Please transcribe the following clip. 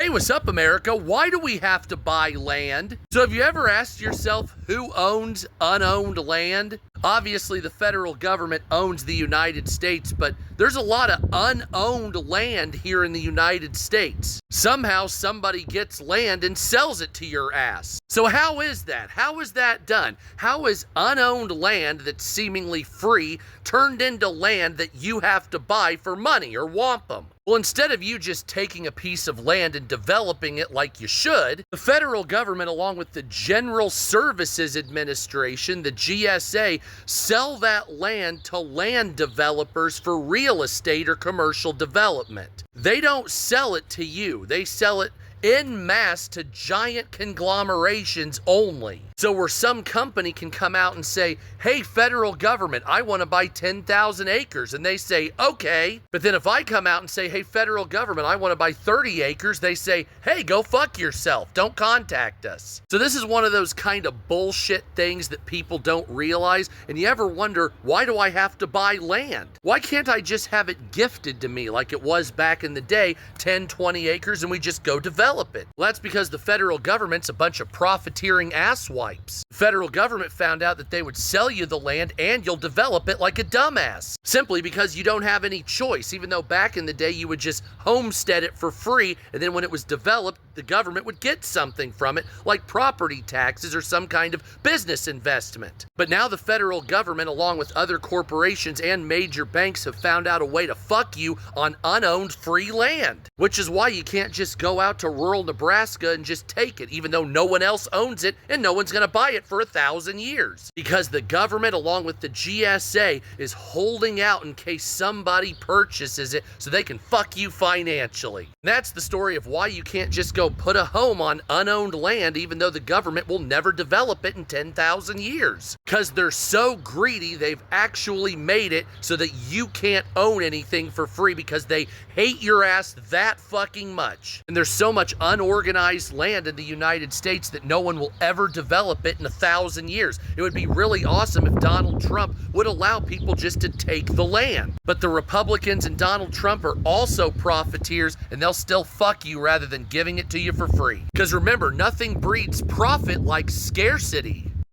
Hey, what's up, America? Why do we have to buy land? So have you ever asked yourself who owns unowned land? Obviously, the federal government owns the United States, but there's a lot of unowned land here in the United States. Somehow somebody gets land and sells it to your ass. So how is that? How is that done? How is unowned land that's seemingly free turned into land that you have to buy for money or wampum? Well, instead of you just taking a piece of land and developing it like you should, the federal government, along with the General Services Administration, the GSA, sell that land to land developers for real estate or commercial development. They don't sell it to you. They sell it en masse to giant conglomerations only. So where some company can come out and say, hey, federal government, I want to buy 10,000 acres. And they say, okay. But then if I come out and say, hey, federal government, I want to buy 30 acres, they say, hey, go fuck yourself. Don't contact us. So this is one of those kind of bullshit things that people don't realize. And you ever wonder, why do I have to buy land? Why can't I just have it gifted to me like it was back in the day, 10, 20 acres, and we just go develop it? Well, that's because the federal government's a bunch of profiteering asswipes. The federal government found out that they would sell you the land and you'll develop it like a dumbass, simply because you don't have any choice, even though back in the day you would just homestead it for free, and then when it was developed, the government would get something from it, like property taxes or some kind of business investment. But now the federal government, along with other corporations and major banks, have found out a way to fuck you on unowned free land, which is why you can't just go out to rural Nebraska and just take it, even though no one else owns it and no one's going to buy it for 1,000 years. Because the government, along with the GSA, is holding out in case somebody purchases it so they can fuck you financially. And that's the story of why you can't just go put a home on unowned land, even though the government will never develop it in 10,000 years. Because they're so greedy, they've actually made it so that you can't own anything for free because they hate your ass that fucking much. And there's so much unorganized land in the United States that no one will ever develop it in 1,000 years. It would be really awesome if Donald Trump would allow people just to take the land. But the Republicans and Donald Trump are also profiteers, and they'll still fuck you rather than giving it to you for free. Because remember, nothing breeds profit like scarcity.